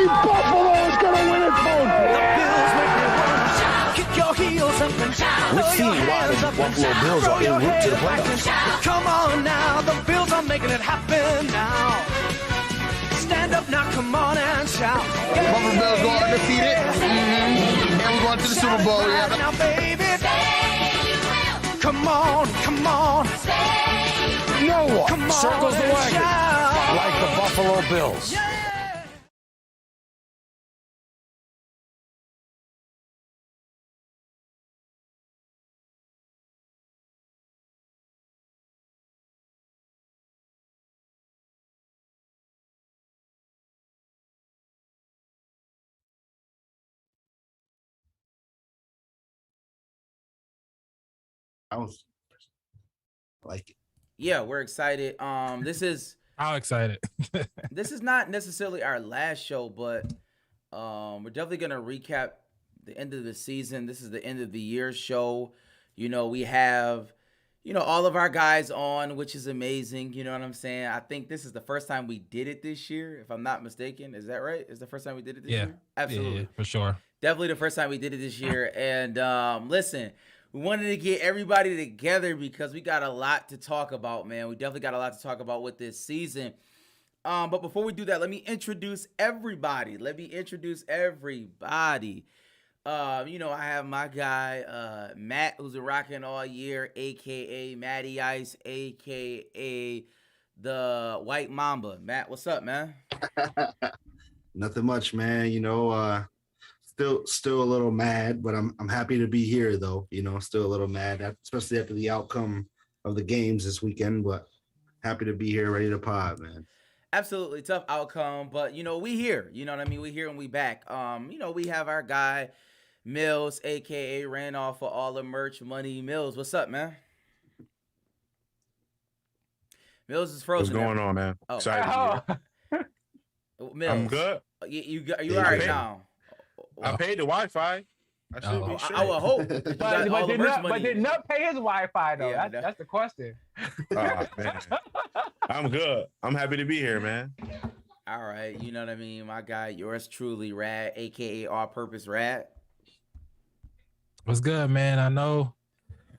Buffalo is going to win it, folks. Kick your heels up and shout. We're seeing why the Buffalo Bills are en route to the playoffs. Come on now, the Bills are making it happen now. Stand up now, come on and shout. Buffalo Bills go undefeated. And we're going to the Super Bowl. Yeah. Now, baby. Come on, come on. No one Come on circles the and wagon shout. like the Buffalo Bills. Yeah. I like it. Yeah, we're excited. This is How excited. this is not necessarily our last show, but we're definitely gonna recap the end of the season. This is the end of the year show. You know, we have, all of our guys on, which is amazing. You know what I'm saying? I think this is the first time we did it this year, if I'm not mistaken. Is that right? Is the first time we did it this year? Absolutely. Yeah, for sure. Definitely the first time we did it this year. And listen, we wanted to get everybody together because we got a lot to talk about, man. We definitely got a lot to talk about with this season. But before we do that, let me introduce everybody. I have my guy, Matt, who's been rocking all year, a.k.a. Matty Ice, a.k.a. the White Mamba. Matt, what's up, man? Nothing much, man. Still a little mad, but I'm happy to be here, though. Still a little mad, especially after the outcome of the games this weekend, but happy to be here, ready to pod, man. Absolutely tough outcome, but we here. You know what I mean? We here and we back. We have our guy Mills, aka ran off for all the merch money. Mills, what's up, man? Mills is frozen. What's going on, man? Oh. Excited. Mills, I'm good. You all right now? I paid the Wi-Fi. I should be sure. I would hope. But did Nut pay his Wi-Fi though? Yeah, that's the question. Man. I'm good. I'm happy to be here, man. All right, you know what I mean? My guy, yours truly, Rad, aka All Purpose Rad. What's good, man? I know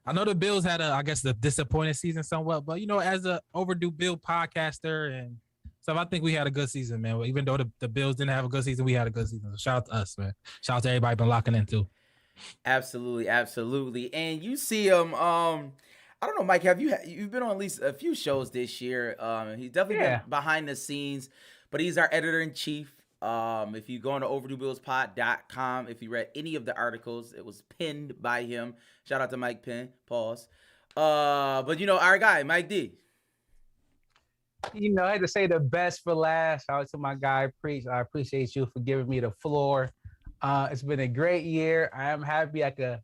the Bills had the disappointing season somewhat, but as a overdue Bill podcaster and stuff, I think we had a good season, man. Even though the Bills didn't have a good season, we had a good season. So shout out to us, man. Shout out to everybody been locking in too. Absolutely. And you see him, I don't know, Mike, you've been on at least a few shows this year. He's definitely been behind the scenes, but he's our editor-in-chief. If you go on to overduebillspod.com, if you read any of the articles, it was pinned by him. Shout out to Mike Penn. Pause. But our guy, Mike D. I had to say the best for last. Shout out to my guy, Preach. I appreciate you for giving me the floor. It's been a great year. I am happy I could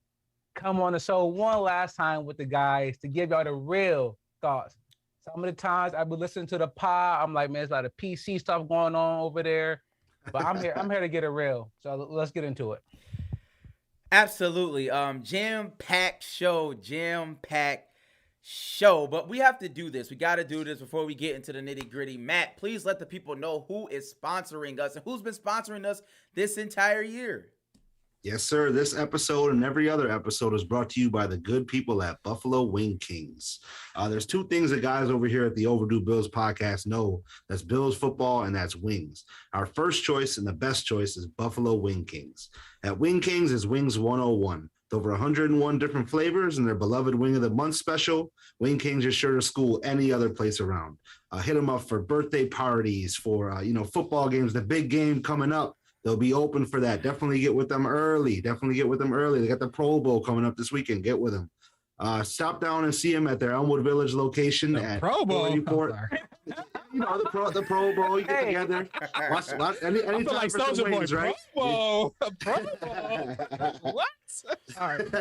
come on the show one last time with the guys to give y'all the real thoughts. Some of the times I've been listening to the pod, I'm like, man, there's a lot of PC stuff going on over there. But I'm here to get it real. So let's get into it. Absolutely. Jam-packed show. But we have to do this. We got to do this before we get into the nitty-gritty. Matt, please let the people know who is sponsoring us and who's been sponsoring us this entire year. Yes, sir. This episode and every other episode is brought to you by the good people at Buffalo Wing Kings. There's two things that guys over here at the Overdue Bills podcast know. That's Bills football and that's wings. Our first choice and the best choice is Buffalo Wing Kings. At Wing Kings is Wings 101. With over 101 different flavors and their beloved Wing of the Month special, Wing Kings is sure to school any other place around. Hit them up for birthday parties, for football games, the big game coming up. They'll be open for that. Definitely get with them early. They got the Pro Bowl coming up this weekend. Get with them. Stop down and see them at their Elmwood Village location at Pro Bowl. The Pro Bowl. You get together. Watch anytime like for some wings, Boy, right? Pro Bowl. What? All right,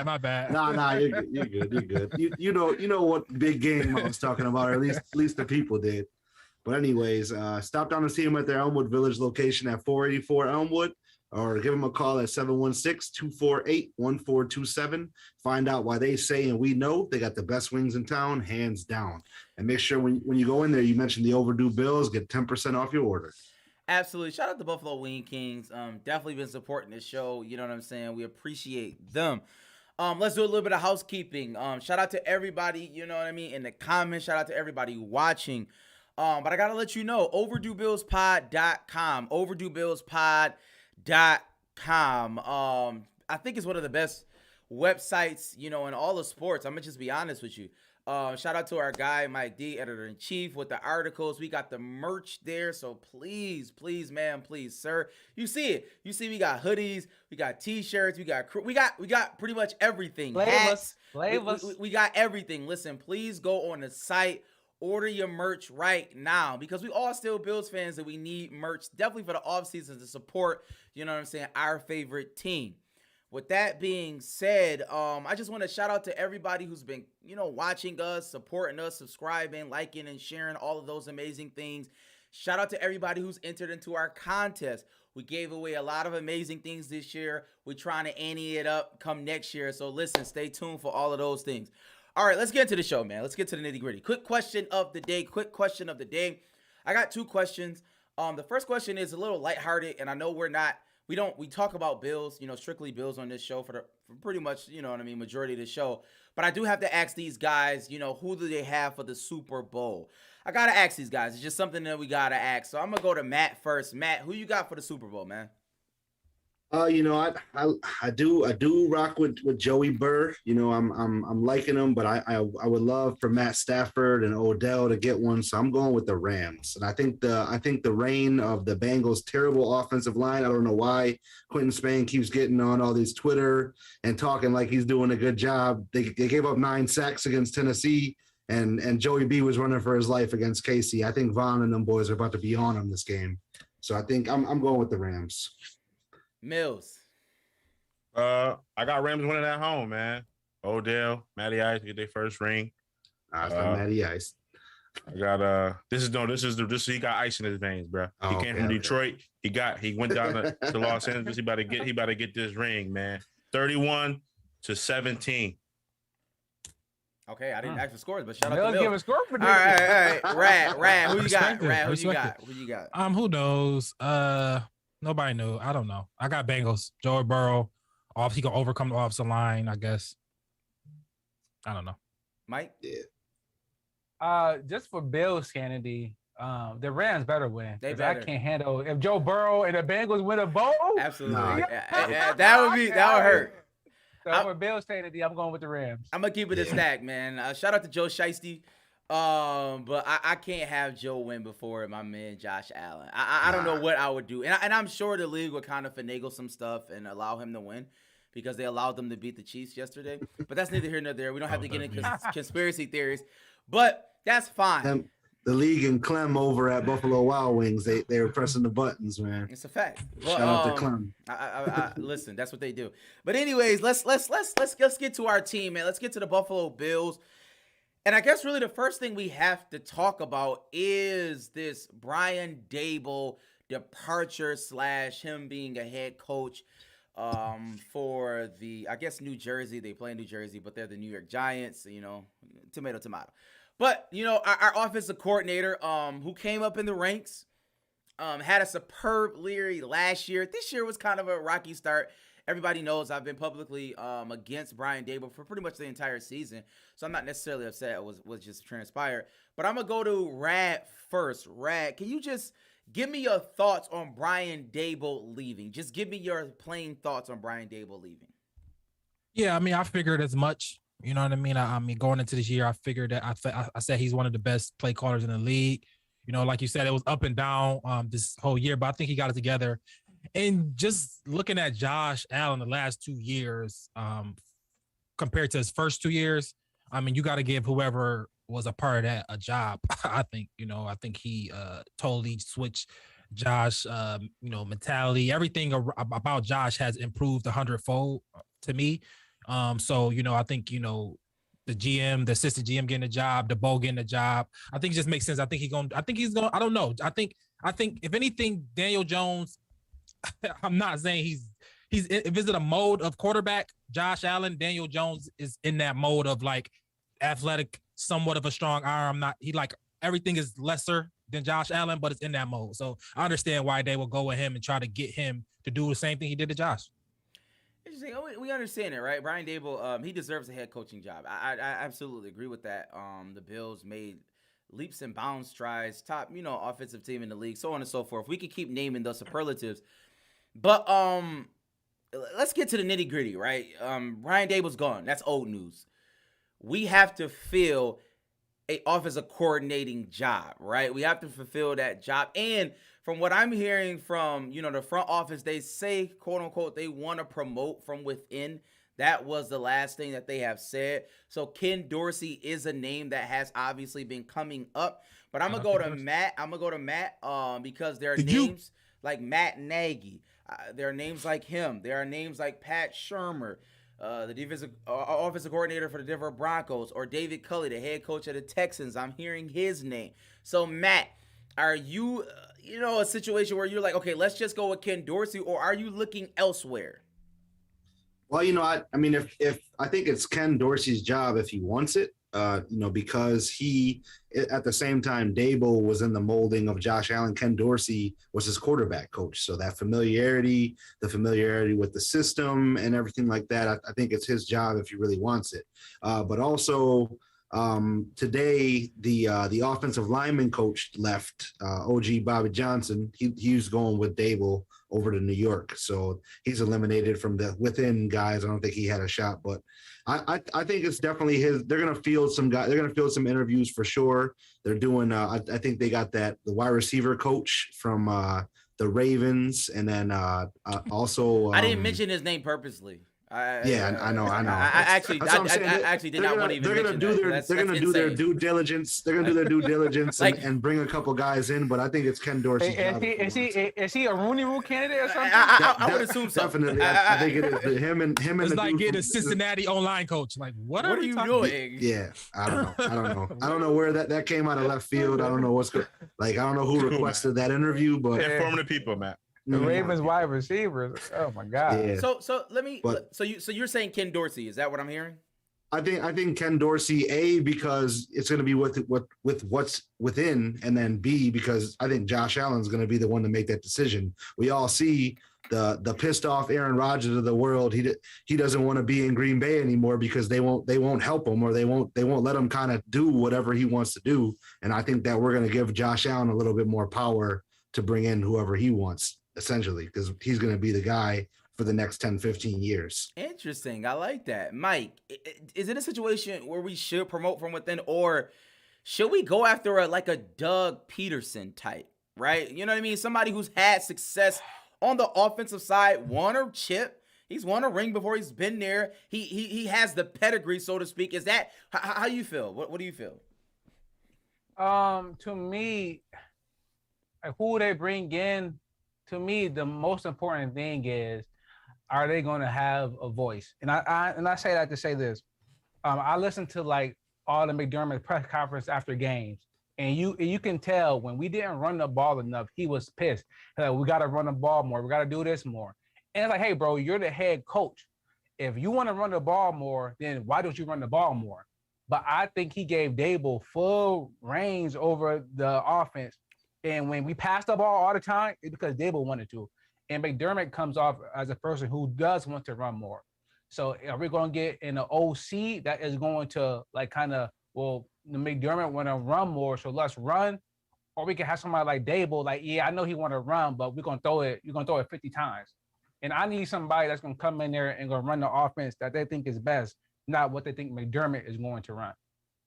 my bad. Nah, you're good. You know what big game I was talking about, or at least the people did. But anyways, stop down and see them at their Elmwood Village location at 484 Elmwood, or give them a call at 716-248-1427. Find out why they say and we know they got the best wings in town, hands down. And make sure when you go in there, you mention the Overdue Bills, get 10% off your order. Absolutely. Shout out to Buffalo Wing Kings. Definitely been supporting this show. You know what I'm saying? We appreciate them. Let's do a little bit of housekeeping. Shout out to everybody, you know what I mean, in the comments. Shout out to everybody watching. But I gotta let you know, overduebillspod.com. Overduebillspod.com. I think it's one of the best websites, you know, in all of sports. I'm gonna just be honest with you. Shout out to our guy Mike D, editor-in-chief, with the articles. We got the merch there, so please, man, please, sir. You see it. You see we got hoodies, we got t-shirts, we got pretty much everything. Hats. We got everything. Listen, please go on the site, order your merch right now, because we all still Bills fans and we need merch, definitely for the offseason to support, you know what I'm saying, our favorite team. With that being said, I just want to shout out to everybody who's been, you know, watching us, supporting us, subscribing, liking, and sharing all of those amazing things. Shout out to everybody who's entered into our contest. We gave away a lot of amazing things this year. We're trying to ante it up come next year. So listen, stay tuned for all of those things. All right, let's get into the show, man. Let's get to the nitty gritty. Quick question of the day. I got two questions. The first question is a little lighthearted, and I know we talk about Bills, you know, strictly Bills on this show for pretty much, you know what I mean, majority of the show. But I do have to ask these guys, you know, who do they have for the Super Bowl? I got to ask these guys. It's just something that we got to ask. So I'm going to go to Matt first. Matt, who you got for the Super Bowl, man? You know, I do rock with Joey Burr. You know, I'm liking him, but I would love for Matt Stafford and Odell to get one. So I'm going with the Rams. And I think the reign of the Bengals' terrible offensive line. I don't know why Quentin Spain keeps getting on all these Twitter and talking like he's doing a good job. They gave up 9 sacks against Tennessee, and Joey B was running for his life against Casey. I think Vaughn and them boys are about to be on him this game. So I think I'm going with the Rams. Mills. I got Rams winning at home, man. Odell, Matty Ice get their first ring. It's not Matty Ice. I got this is he got ice in his veins, bro. He came from Detroit. He went down to Los Angeles. He about to get this ring, man. 31-17. Okay, I didn't ask for scores, but shout out to Mills. Mills. Give a score for this. All right. Rad, who you got? Who you got? Who knows? Nobody knew. I don't know. I got Bengals. Joey Burrow. He can overcome the offensive line, I guess. I don't know. Mike? Yeah. Just for Bills sanity, the Rams better win. They I better. can't handle if Joe Burrow and the Bengals win a bowl. Absolutely. Nah. That would hurt. So for Bills sanity, I'm going with the Rams. I'm gonna keep it a stack, man. Shout out to Joe Shiesty. But I can't have Joe win before my man Josh Allen. I don't know what I would do, and I'm sure the league would kind of finagle some stuff and allow him to win, because they allowed them to beat the Chiefs yesterday. But that's neither here nor there. We don't have to get into conspiracy theories, but that's fine. The league and Clem over at Buffalo Wild Wings, they were pressing the buttons, man. It's a fact. Shout out to Clem. I listen, that's what they do. But anyways, let's get to our team, man. Let's get to the Buffalo Bills. And I guess really the first thing we have to talk about is this Brian Dable departure / him being a head coach for the, I guess, New Jersey. They play in New Jersey, but they're the New York Giants, you know, tomato. But, you know, our offensive coordinator, who came up in the ranks, had a superb Leary last year. This year was kind of a rocky start. Everybody knows I've been publicly against Brian Dable for pretty much the entire season, so I'm not necessarily upset what just transpired. But I'm going to go to Rad first. Rad, can you just give me your thoughts on Brian Dable leaving? Just give me your plain thoughts on Brian Dable leaving. Yeah, I mean, I figured as much. You know what I mean? I mean, going into this year, I figured that I said he's one of the best play callers in the league. You know, like you said, it was up and down this whole year, but I think he got it together. And just looking at Josh Allen the last 2 years, compared to his first 2 years, I mean, you got to give whoever was a part of that a job. I think he totally switched Josh, mentality. Everything about Josh has improved 100-fold to me. So, you know, I think, you know, the GM, the assistant GM getting a job, the Bo getting a job. I think it just makes sense. I think he's going, I don't know. I think if anything, Daniel Jones, I'm not saying he's if it's in a mode of quarterback, Josh Allen, Daniel Jones is in that mode of like athletic, somewhat of a strong arm. Everything is lesser than Josh Allen, but it's in that mode. So I understand why they will go with him and try to get him to do the same thing he did to Josh. Interesting. We understand it, right? Brian Dable, he deserves a head coaching job. I absolutely agree with that. The Bills made leaps and bounds strides, top, offensive team in the league, so on and so forth. We could keep naming the superlatives. But let's get to the nitty gritty, right? Brian Dable's gone. That's old news. We have to fill a offensive coordinating job, right? We have to fulfill that job. And from what I'm hearing from, the front office, they say, quote unquote, they want to promote from within. That was the last thing that they have said. So Ken Dorsey is a name that has obviously been coming up. But I'm going to go to Matt. Because there are names like Matt Nagy. There are names like him. There are names like Pat Shurmur, the defensive offensive coordinator for the Denver Broncos, or David Culley, the head coach of the Texans. I'm hearing his name. So, Matt, are you, a situation where you're like, okay, let's just go with Ken Dorsey, or are you looking elsewhere? Well, I mean, if I think it's Ken Dorsey's job if he wants it, because he, at the same time, Dable was in the molding of Josh Allen. Ken Dorsey was his quarterback coach. So that familiarity with the system and everything like that, I think it's his job if he really wants it. But also today, the offensive lineman coach left, OG Bobby Johnson. He was going with Dable over to New York. So he's eliminated from the within guys. I don't think he had a shot, but I think it's definitely his. They're going to field some guys. They're going to field some interviews for sure. They're doing, I think they got the wide receiver coach from the Ravens. And then also. I didn't mention his name purposely. I know. I actually did not want to even mention that. They're gonna do their due diligence. They're gonna do their due diligence and bring a couple guys in. But I think it's Ken Dorsey. Is he a Rooney Rule candidate or something? I would assume so. Definitely, I think it is him and it's like getting a Cincinnati online coach. Like, what are you doing? Yeah, I don't know where that came out of left field. I don't know what's good. Like, I don't know who requested that interview, but informative people, Matt. The Ravens wide receivers. Oh my God. Yeah. So let me. So you're saying Ken Dorsey? Is that what I'm hearing? I think Ken Dorsey, because it's going to be with what's within, and then B, because I think Josh Allen's going to be the one to make that decision. We all see the pissed off Aaron Rodgers of the world. He doesn't want to be in Green Bay anymore because they won't help him, or they won't let him kind of do whatever he wants to do. And I think that we're going to give Josh Allen a little bit more power to bring in whoever he wants, essentially, because he's going to be the guy for the next 10, 15 years. Interesting. I like that. Mike, is it a situation where we should promote from within, or should we go after a Doug Peterson type, right? You know what I mean? Somebody who's had success on the offensive side, won a chip. He's won a ring before he's been there. He has the pedigree, so to speak. Is that how you feel? What do you feel? To me, who they bring in, to me, the most important thing is, are they going to have a voice? And I say that to say this. I listened to all the McDermott press conference after games, and you can tell when we didn't run the ball enough, he was pissed. We got to run the ball more. We got to do this more. And it's like, hey, bro, you're the head coach. If you want to run the ball more, then why don't you run the ball more? But I think he gave Dable full reins over the offense. And when we pass the ball all the time, it's because Dable wanted to. And McDermott comes off as a person who does want to run more. So are we going to get an OC that is going to the McDermott want to run more, so let's run? Or we can have somebody like Dable, I know he want to run, but you're going to throw it 50 times. And I need somebody that's going to come in there and going to run the offense that they think is best, not what they think McDermott is going to run.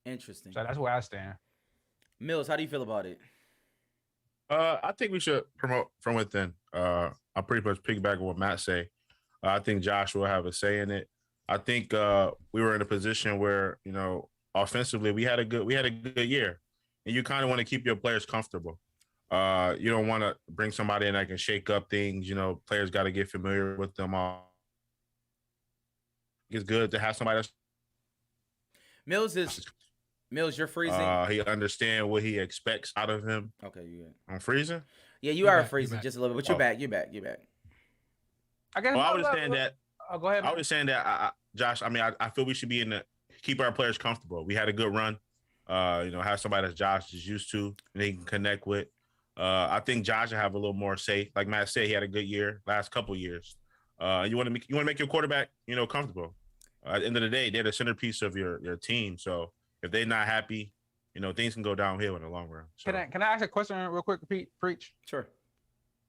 Interesting. So that's where I stand. Mills, how do you feel about it? I think we should promote from within. I'm pretty much piggybacking what Matt say. I think Josh will have a say in it. I think we were in a position where, offensively we had a good year, and you kind of want to keep your players comfortable. You don't want to bring somebody in that can shake up things. Players got to get familiar with them all. It's good to have somebody that's Mills, you're freezing. He understand what he expects out of him. Okay, you good. I'm freezing? Yeah, you are freezing just a little bit, but you're back. You're back. I was saying that. Oh, go ahead. I was saying that, Josh. I feel we should be keep our players comfortable. We had a good run. have somebody that Josh is used to and they can connect with. I think Josh will have a little more say. Like Matt said, he had a good year last couple years. You want to make your quarterback, comfortable. At the end of the day, they're the centerpiece of your team. So if they're not happy, things can go downhill in the long run. So. Can I ask a question real quick, Preach? Sure.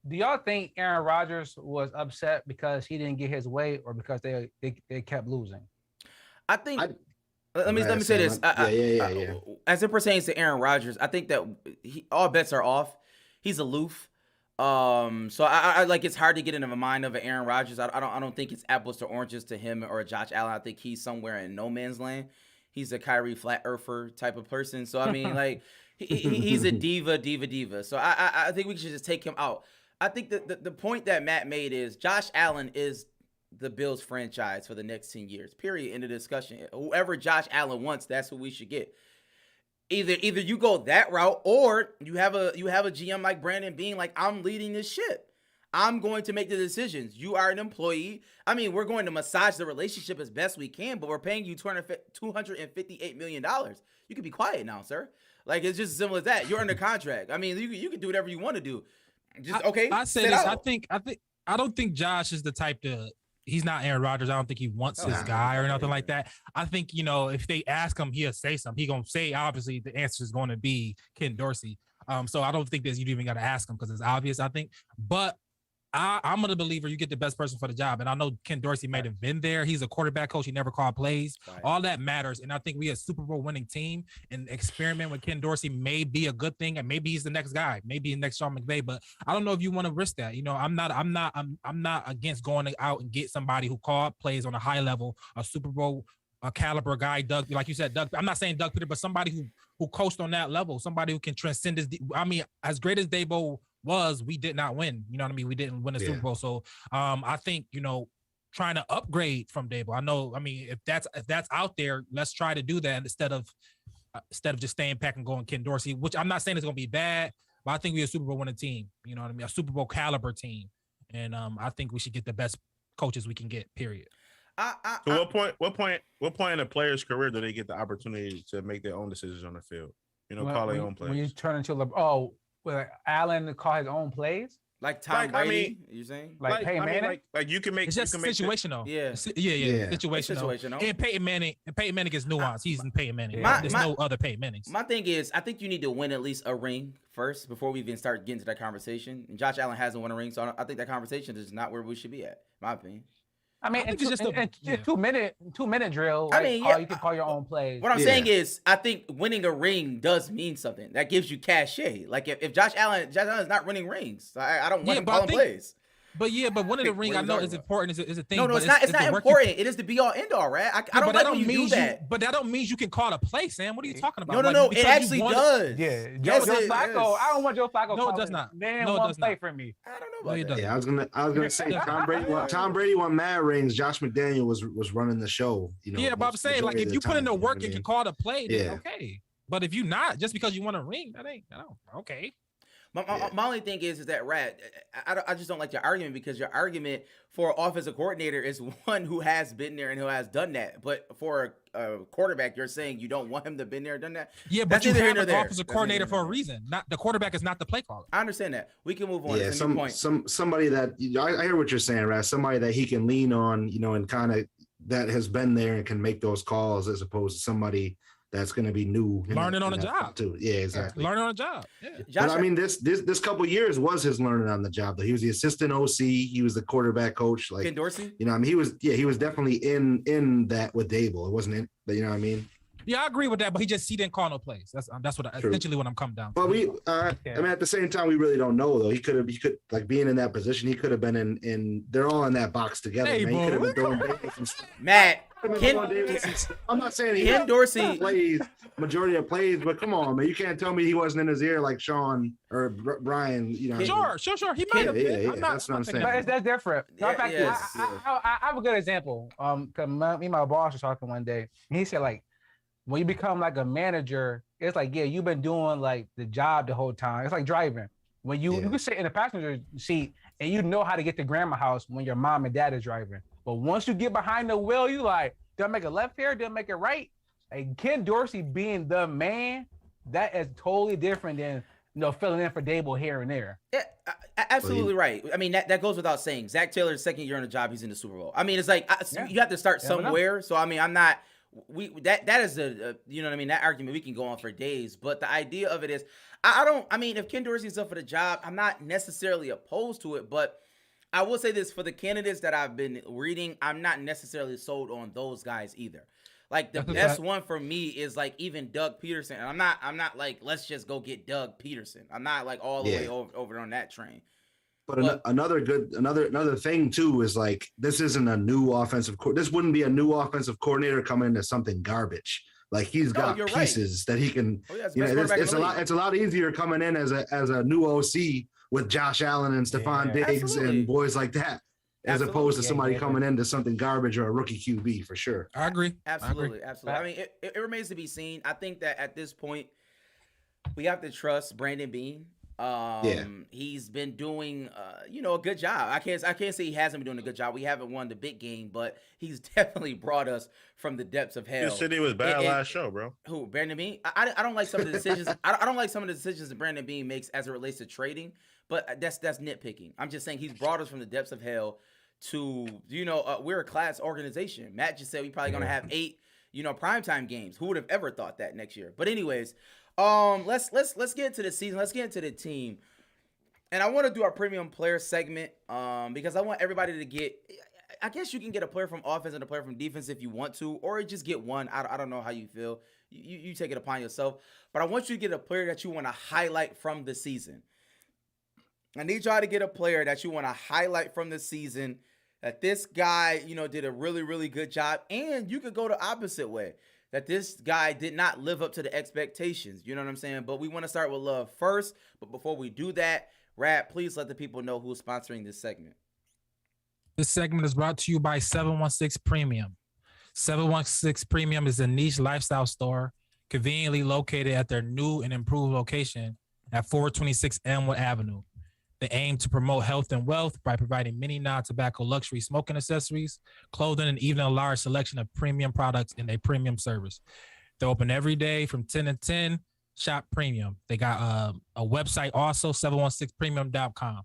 Do y'all think Aaron Rodgers was upset because he didn't get his way, or because they kept losing? I think. Let me say this. Yeah. As it pertains to Aaron Rodgers, I think that all bets are off. He's aloof. So I like, it's hard to get into the mind of an Aaron Rodgers. I don't think it's apples to oranges to him or Josh Allen. I think he's somewhere in no man's land. He's a Kyrie flat earther type of person. So I mean, like he's a diva. So I think we should just take him out. I think that the point that Matt made is Josh Allen is the Bills franchise for the next 10 years. Period. End of discussion. Whoever Josh Allen wants, that's who we should get. Either you go that route, or you have a GM like Brandon Beane, like, I'm leading this ship. I'm going to make the decisions. You are an employee. I mean, we're going to massage the relationship as best we can, but we're paying you $258 million. You can be quiet now, sir. Like, it's just as simple as that. You're under contract. I mean, you can do whatever you want to do. Just okay. I say this. I don't think Josh is the type to. He's not Aaron Rodgers. I don't think he wants his guy or nothing like that. I think, if they ask him, he'll say something. He's going to say, obviously, the answer is going to be Ken Dorsey. So I don't think that you even got to ask him because it's obvious, I think. But I'm a believer you get the best person for the job. And I know Ken Dorsey might have been there. He's a quarterback coach. He never called plays. Right. All that matters. And I think we a Super Bowl winning team, and experiment with Ken Dorsey may be a good thing. And maybe he's the next guy, maybe the next Sean McVay. But I don't know if you want to risk that. I'm not against going out and get somebody who called plays on a high level, a Super Bowl caliber guy, Doug, like you said, Doug. I'm not saying Doug Peter, but somebody who coached on that level, somebody who can transcend this. I mean, as great as Dable was, we did not win. You know what I mean? We didn't win a Super Bowl. So I think, trying to upgrade from Dable. I know, I mean, if that's out there, let's try to do that instead of just staying back and going Ken Dorsey, which I'm not saying it's gonna be bad, but I think we're a Super Bowl winning team. You know what I mean? A Super Bowl caliber team. And I think we should get the best coaches we can get, period. So what point in a player's career do they get the opportunity to make their own decisions on the field? Call their own plays. When you turn into Allen call his own plays, like Tom Brady. You saying like Peyton Manning? Like you can make. It's just situational. Yeah. Situational. And Peyton Manning is nuanced. He's in Peyton Manning. There's no other Peyton Mannings. My thing is, I think you need to win at least a ring first before we even start getting to that conversation. And Josh Allen hasn't won a ring, so I think that conversation is not where we should be at. In my opinion. I mean, it's just a 2 minute drill. I mean, you can call your own plays. What I'm saying is, I think winning a ring does mean something. That gives you cachet. Like if Josh Allen is not winning rings, I don't want him calling plays. But winning the ring, I know is important. Is a thing. No, it's not. It's not important. It is the be all end all, right? I don't like when you do that. But that don't mean you can call a play, Sam. What are you talking about? No. It actually does. Yeah. Joe Flacco. I don't want Joe Flacco. No, it does not. Man, one play for me. I don't know about that. Yeah, I was gonna say Tom Brady won mad rings. Josh McDaniel was running the show. Yeah, but I'm saying, like, if you put in the work and you call the play, then okay. But if you not, just because you want a ring, that ain't okay. My only thing is that, Rat, I just don't like your argument, because your argument for offensive coordinator is one who has been there and who has done that. But for a quarterback, you're saying you don't want him to been there and done that? Yeah, but you have an offensive coordinator for a reason. Not the quarterback is not the play caller. I understand that. We can move on. Yeah, somebody that I hear what you're saying, Rat. Somebody that he can lean on, and kind of that has been there and can make those calls, as opposed to somebody that's going to be new, learning on the job too. Yeah, exactly. Learning on the job. Yeah. But I mean, this couple of years was his learning on the job. Though he was the assistant OC, he was the quarterback coach. Like Ken Dorsey. I mean, he was definitely in that with Dable. It wasn't in, but you know what I mean. Yeah, I agree with that, but he didn't call no plays. That's what essentially what I'm coming down. But I mean, at the same time, we really don't know though. He could like being in that position. He could have been in. They're all in that box together. Hey, man. He could have been throwing Dable some stuff. Matt. I'm not saying Ken Dorsey plays majority of plays, but come on, man, you can't tell me he wasn't in his ear like Sean or Brian. Sure. He might have been. Yeah, that's what I'm saying. But that's different. Yeah, I have a good example. Cause me and my boss were talking one day, and he said, like, when you become like a manager, it's like, you've been doing like the job the whole time. It's like driving. When you can sit in the passenger seat and you know how to get to grandma house when your mom and dad is driving. But once you get behind the wheel, you like, do I make a left here? Do I make it right? Like Ken Dorsey being the man, that is totally different than filling in for Dable here and there. Yeah, absolutely right. I mean, that goes without saying. Zach Taylor's second year on the job, he's in the Super Bowl. I mean, it's like you have to start somewhere. So I mean, I'm not. That is you know what I mean. That argument we can go on for days. But the idea of it is, I don't. I mean, if Ken Dorsey's up for the job, I'm not necessarily opposed to it. But I will say this: for the candidates that I've been reading, I'm not necessarily sold on those guys either. Like the best one for me is like even Doug Peterson. And I'm not like, let's just go get Doug Peterson. I'm not like all the way over on that train. But another thing too is like, this isn't a new offensive this wouldn't be a new offensive coordinator coming into something garbage. Like he's got pieces that he can. It's a lot easier coming in as a new OC with Josh Allen and Stephon Diggs and boys like that, as opposed to somebody coming into something garbage or a rookie QB for sure. I agree. Absolutely. I mean, it remains to be seen. I think that at this point, we have to trust Brandon Beane. He's been doing, a good job. I can't say he hasn't been doing a good job. We haven't won the big game, but he's definitely brought us from the depths of hell. You said he was bad last show, bro. Who, Brandon Beane? I don't like some of the decisions. I don't like some of the decisions that Brandon Beane makes as it relates to trading, but that's nitpicking. I'm just saying he's brought us from the depths of hell to, we're a class organization. Matt just said we probably gonna have 8, primetime games. Who would have ever thought that next year? But anyways. Let's get into the season. Let's get into the team. And I want to do our premium player segment because I want everybody to get, I guess you can get a player from offense and a player from defense if you want to, or just get one. I don't know how you feel. You take it upon yourself. But I want you to get a player that you want to highlight from the season. I need y'all to get a player that you want to highlight from the season, that this guy, did a really, really good job. And you could go the opposite way, that this guy did not live up to the expectations. You know what I'm saying? But we want to start with love first. But before we do that, Rad, please let the people know who's sponsoring this segment. This segment is brought to you by 716 Premium. 716 Premium is a niche lifestyle store conveniently located at their new and improved location at 426 Elmwood Avenue. They aim to promote health and wealth by providing many non-tobacco luxury smoking accessories, clothing, and even a large selection of premium products in a premium service. They're open every day from 10 to 10. Shop Premium. They got a website also, 716premium.com.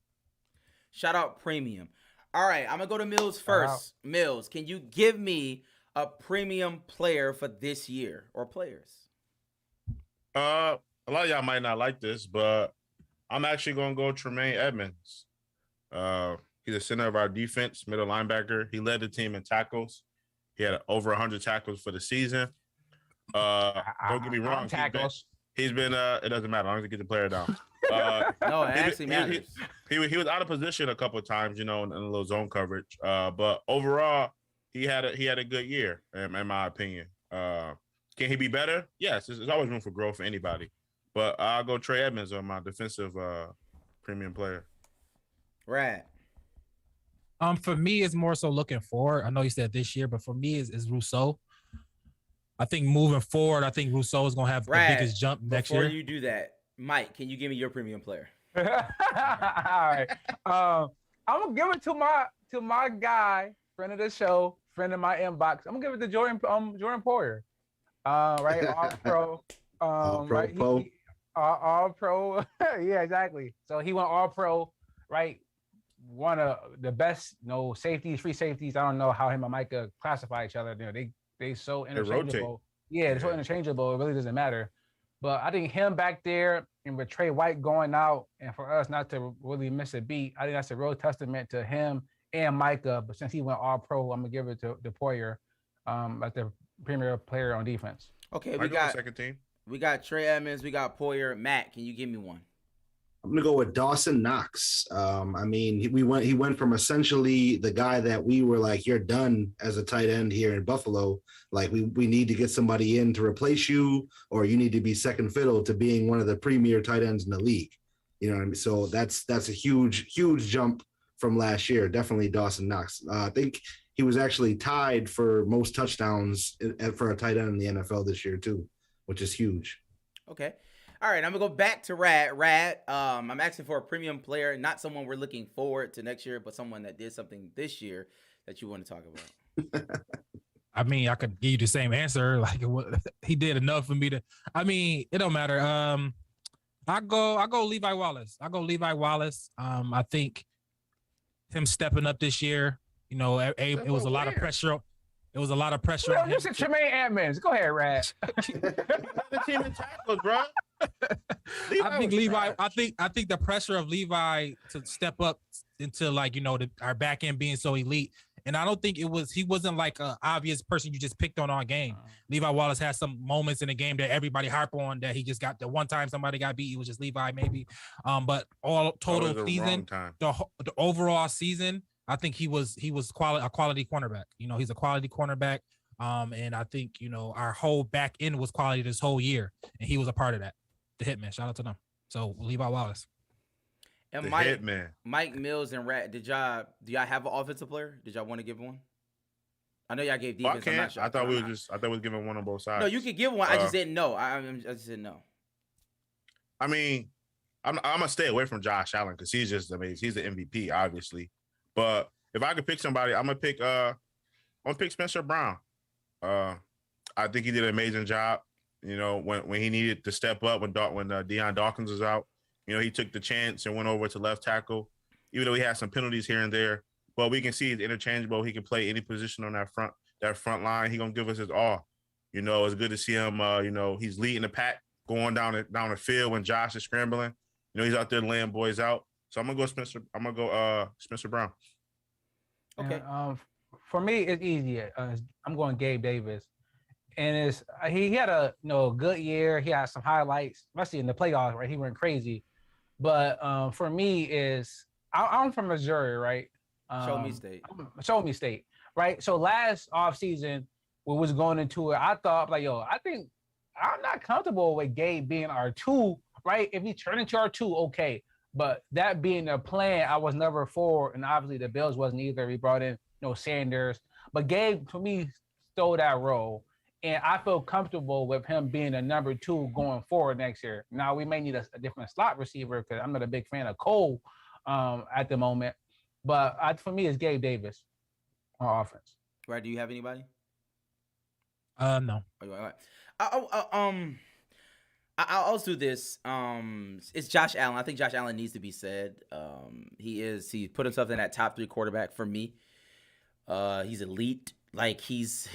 Shout out Premium. All right, I'm going to go to Mills first. Mills, can you give me a premium player for this year or players? A lot of y'all might not like this, but I'm actually going to go Tremaine Edmonds. He's the center of our defense, middle linebacker. He led the team in tackles. He had over 100 tackles for the season. Don't get me wrong. He's been it doesn't matter. I don't get the player down. No, it actually matters. He was out of position a couple of times, in a little zone coverage. But overall, he had a good year, in my opinion. Can he be better? Yes, there's always room for growth for anybody. But I'll go Trey Edmonds on my defensive premium player. Right. For me, it's more so looking forward. I know you said this year, but for me, is Rousseau. I think moving forward, Rousseau is going to have the biggest jump next year. Before you do that, Mike, can you give me your premium player? All right. I'm going to give it to my guy, friend of the show, friend of my inbox. I'm going to give it to Jordan Poyer. Right? All pro. All pro. Right? All pro. Yeah, exactly. So he went all pro, right? One of the best, safeties, free safeties. I don't know how him and Micah classify each other. They so interchangeable. They're so interchangeable. It really doesn't matter. But I think him back there and with Trey White going out, and for us not to really miss a beat, I think that's a real testament to him and Micah. But since he went all pro, I'm gonna give it to Poyer, as the premier player on defense. Okay, we got second team. We got Trey Edmonds. We got Poyer. Matt, can you give me one? I'm gonna go with Dawson Knox. He went from essentially the guy that we were like, you're done as a tight end here in Buffalo. Like we need to get somebody in to replace you, or you need to be second fiddle to being one of the premier tight ends in the league. You know what I mean? So that's a huge jump from last year. Definitely Dawson Knox. I think he was actually tied for most touchdowns for a tight end in the NFL this year too, which is huge. Okay. All right, I'm going to go back to Rad. I'm asking for a premium player, not someone we're looking forward to next year, but someone that did something this year that you want to talk about. I mean, I could give you the same answer. Like he did enough for me to. I mean, it don't matter. I go Levi Wallace. I think him stepping up this year. You know, it was a lot of pressure. It was a lot of pressure on him. You said Tremaine Edmonds. Go ahead, Rad. The team in tackles, bro. I think Levi. I think the pressure of Levi to step up into like our back end being so elite, and I don't think he wasn't like an obvious person you just picked on all game. Levi Wallace had some moments in the game that everybody harp on that he just got the one time somebody got beat. It was just Levi maybe, but all total season, the overall season, I think he was a quality cornerback. He's a quality cornerback. And I think our whole back end was quality this whole year, and he was a part of that. The Hitman, shout out to them. So Levi Wallace. And Hitman. Mike Mills and Rat. Do y'all have an offensive player? Did y'all want to give one? I know y'all gave defense. I'm not sure. I thought we were giving one on both sides. No, you could give one. I just didn't know. I just didn't know. I mean, I'm gonna stay away from Josh Allen because he's just amazing. He's the MVP, obviously. But if I could pick somebody, I'm gonna pick Spencer Brown. I think he did an amazing job. When he needed to step up when Deion Dawkins was out, he took the chance and went over to left tackle. Even though he had some penalties here and there, but we can see he's interchangeable. He can play any position on that front line. He gonna give us his all. It's good to see him. He's leading the pack going down the field when Josh is scrambling. He's out there laying boys out. So I'm gonna go Spencer. I'm gonna go Spencer Brown. Okay. For me, it's easy. I'm going Gabe Davis, and he had a good year. He had some highlights, especially in the playoffs, right? He went crazy. But for me, I'm from Missouri, right? Show me state, right? So last offseason, we was going into it, I thought I think I'm not comfortable with Gabe being our 2, right? If he turned into our 2, okay. But that being the plan, I was never for, and obviously the Bills wasn't either. We brought in Sanders, but Gabe to me stole that role, and I feel comfortable with him being a number 2 going forward next year. Now we may need a different slot receiver because I'm not a big fan of Cole at the moment, but for me it's Gabe Davis on offense. Right? Do you have anybody? No. All right. I'll do this. It's Josh Allen. I think Josh Allen needs to be said. He put himself in that top 3 quarterback for me. He's elite. Like he's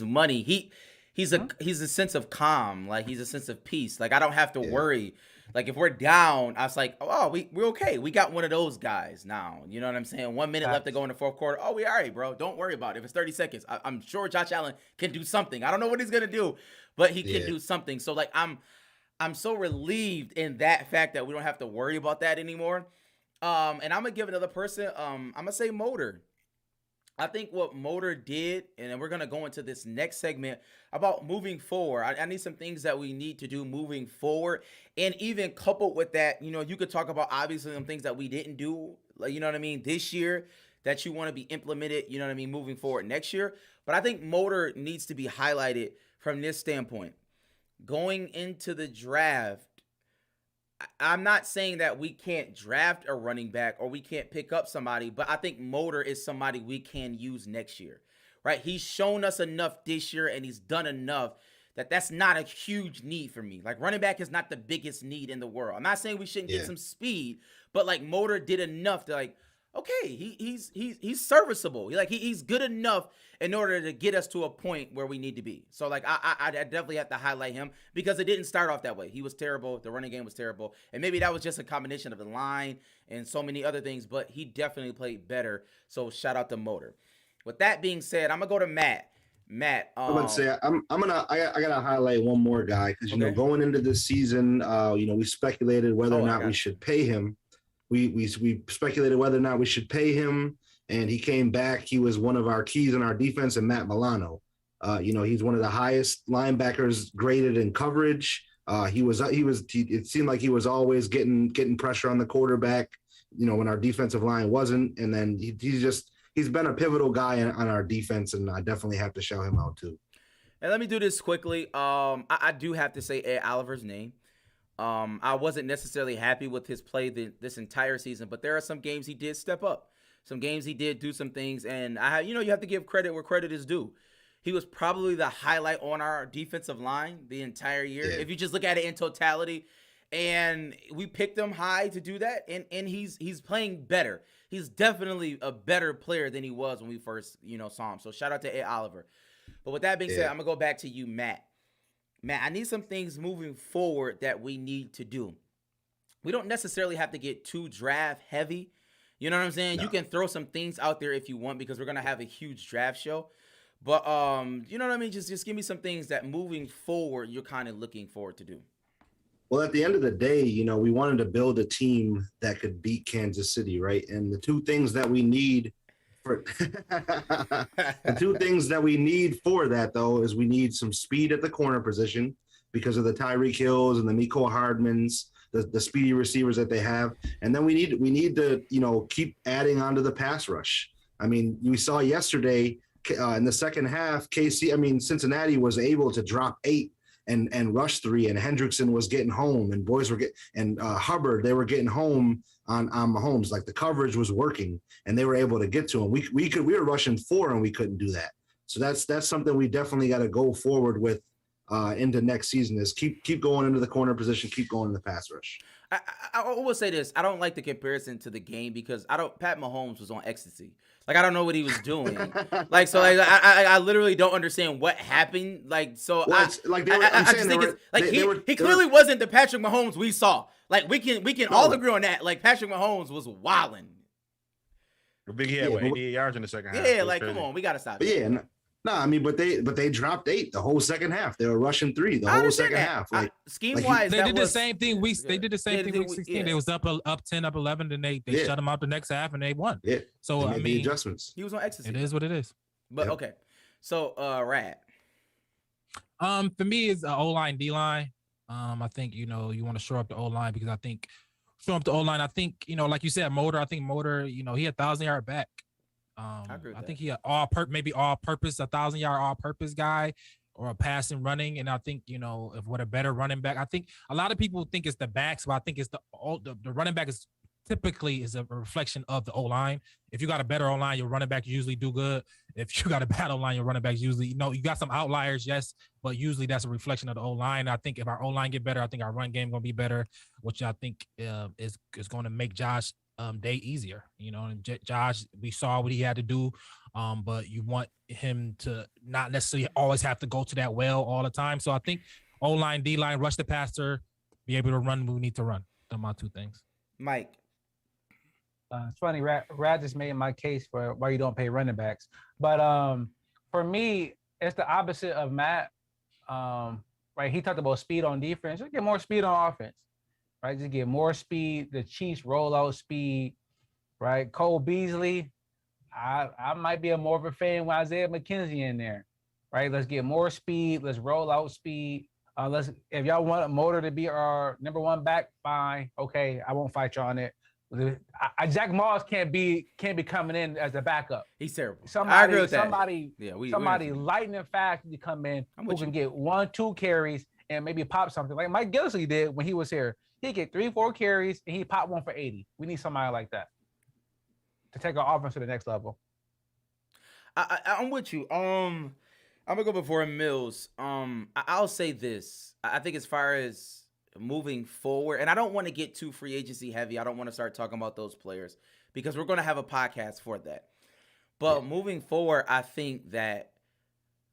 money. He's a sense of calm. Like he's a sense of peace. Like I don't have to worry. Like if we're down, I was like, oh, we're okay. We got one of those guys now. You know what I'm saying? 1 minute left to go in the fourth quarter. Oh, we all right, bro. Don't worry about it. If it's 30 seconds, I'm sure Josh Allen can do something. I don't know what he's gonna do, but he can do something. So like I'm so relieved in that fact that we don't have to worry about that anymore. And I'm gonna give another person. I'm gonna say Motor. I think what Motor did, and then we're going to go into this next segment about moving forward. I need some things that we need to do moving forward. And even coupled with that, you could talk about obviously some things that we didn't do, like, this year that you want to be implemented, moving forward next year. But I think Motor needs to be highlighted from this standpoint. Going into the draft, I'm not saying that we can't draft a running back or we can't pick up somebody, but I think Motor is somebody we can use next year, right? He's shown us enough this year and he's done enough that's not a huge need for me. Like running back is not the biggest need in the world. I'm not saying we shouldn't get some speed, but like Motor did enough to like, okay, he's serviceable. He's good enough in order to get us to a point where we need to be. So like I definitely have to highlight him because it didn't start off that way. He was terrible. The running game was terrible, and maybe that was just a combination of the line and so many other things. But he definitely played better. So shout out to Motor. With that being said, I'm gonna go to Matt. Matt, I'm gonna say I gotta highlight one more guy because going into this season, we speculated whether or not we should pay him. We speculated whether or not we should pay him, and he came back. He was one of our keys in our defense, and Matt Milano. He's one of the highest linebackers graded in coverage. It seemed like he was always getting pressure on the quarterback, when our defensive line wasn't. And then he's been a pivotal guy on our defense, and I definitely have to shout him out too. And let me do this quickly. I do have to say Ed Oliver's name. I wasn't necessarily happy with his play this entire season, but there are some games he did step up. Some games he did do some things, and you have to give credit where credit is due. he was probably the highlight on our defensive line the entire year. Yeah. If you just look at it in totality, and we picked him high to do that, and he's playing better. He's definitely a better player than he was when we first, saw him. So shout out to Ed Oliver. But with that being said, I'm gonna go back to you, Matt. Matt, I need some things moving forward that we need to do. We don't necessarily have to get too draft heavy. You know what I'm saying? No. You can throw some things out there if you want, because we're gonna have a huge draft show. But you know what I mean? Just give me some things that moving forward you're kind of looking forward to do. Well, at the end of the day, we wanted to build a team that could beat Kansas City, right? And the two things that we need for that, though, is we need some speed at the corner position because of the Tyreek Hills and the Mecole Hardmans, the speedy receivers that they have. And then we need to, keep adding on to the pass rush. I mean, we saw yesterday in the second half, Cincinnati was able to drop 8 and rush 3, and Hendrickson was getting home, and Hubbard, they were getting home on Mahomes. Like, the coverage was working, and they were able to get to him. We were rushing 4, and we couldn't do that. So that's something we definitely got to go forward with into next season, is keep going into the corner position, keep going in the pass rush. I will say this: I don't like the comparison to the game, because Pat Mahomes was on ecstasy. Like, I don't know what he was doing. I literally don't understand what happened. Like, so well, he clearly wasn't the Patrick Mahomes we saw. Like, we can all agree on that. Like, Patrick Mahomes was wilding. The big hit with 88 yards in the second half. Yeah, like, come on, we gotta stop. But but they dropped 8 the whole second half. They were rushing 3 the whole second half. Like, scheme-wise, they did the same thing. They did the same thing week 16. Yeah. They was up 10, up 11, then they shut them out the next half and they won. Yeah. So the adjustments. He was on ecstasy. It is what it is. But okay. So Rad. For me, it's O-line, D-line. I think you want to shore up the O-line, because I think like you said, Motor. I think Motor. He a 1,000-yard back. I think he maybe all-purpose, 1,000-yard all-purpose guy, or a passing running. And I think if with a better running back, I think a lot of people think it's the backs, but I think it's the running back is typically a reflection of the O-line. If you got a better O-line, your running back usually do good. If you got a bad O-line, your running backs usually, you got some outliers, yes, but usually that's a reflection of the O-line. I think if our O-line get better, I think our run game gonna be better, which I think is going to make Josh day easier. And Josh, we saw what he had to do, but you want him to not necessarily always have to go to that well all the time. So I think O-line, D-line, rush the passer, be able to run when we need to run. Those are my 2 things. Mike. It's funny, Rad just made my case for why you don't pay running backs. But for me, it's the opposite of Matt. Right, he talked about speed on defense. Just get more speed on offense. Right, just get more speed. The Chiefs rollout speed. Right, Cole Beasley. I might be more of a fan with Isaiah McKenzie in there. Right, let's get more speed. Let's roll out speed. If y'all want Motor to be our number 1 back, fine. Okay, I won't fight you on it. Jack Moss can't be coming in as a backup. He's terrible. I agree with that. Somebody lightning fast to come in who can get 1-2 carries and maybe pop something like Mike Gillisley did when he was here. He get 3-4 carries and he popped 1 for 80. We need somebody like that to take our offense to the next level. I'm with you. I'm gonna go before Mills. I'll say this. I think as far as moving forward, and I don't want to get too free agency heavy. I don't want to start talking about those players, because we're going to have a podcast for that. But moving forward, I think that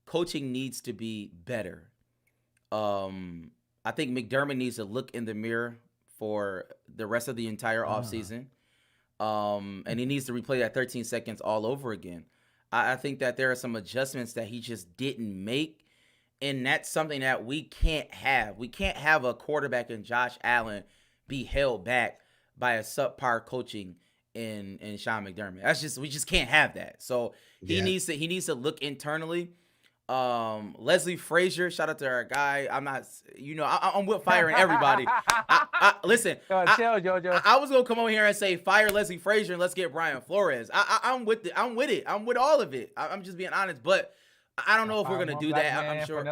coaching needs to be better. I think McDermott needs to look in the mirror for the rest of the entire offseason. And he needs to replay that 13 seconds all over again. I think that there are some adjustments that he just didn't make. And that's something that we can't have. We can't have a quarterback in Josh Allen be held back by a subpar coaching in Sean McDermott. We just can't have that. So he needs to look internally. Leslie Frazier, shout out to our guy. I'm with firing everybody. Listen, Jojo. I was gonna come over here and say fire Leslie Frazier and let's get Brian Flores. I'm with it. I'm with it. I'm with all of it. I'm just being honest, but I don't know if we're gonna do that. I'm sure,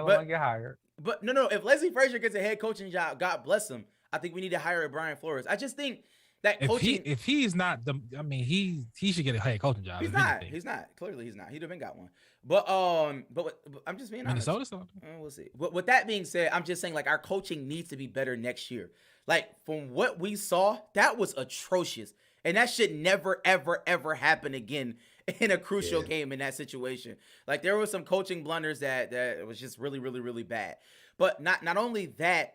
but no. If Leslie Frazier gets a head coaching job, God bless him. I think we need to hire Brian Flores. I just think that coaching. If he's not the, I mean, he should get a head coaching job. He's if not. anything. He's not. Clearly, he's not. He'd have been got one. But I'm just being honest. Minnesota still. We'll see. But with that being said, I'm just saying like our coaching needs to be better next year. Like from what we saw, that was atrocious, and that should never, ever, ever happen again in a crucial game in that situation. Like there were some coaching blunders that was just really, really, really bad. But not only that,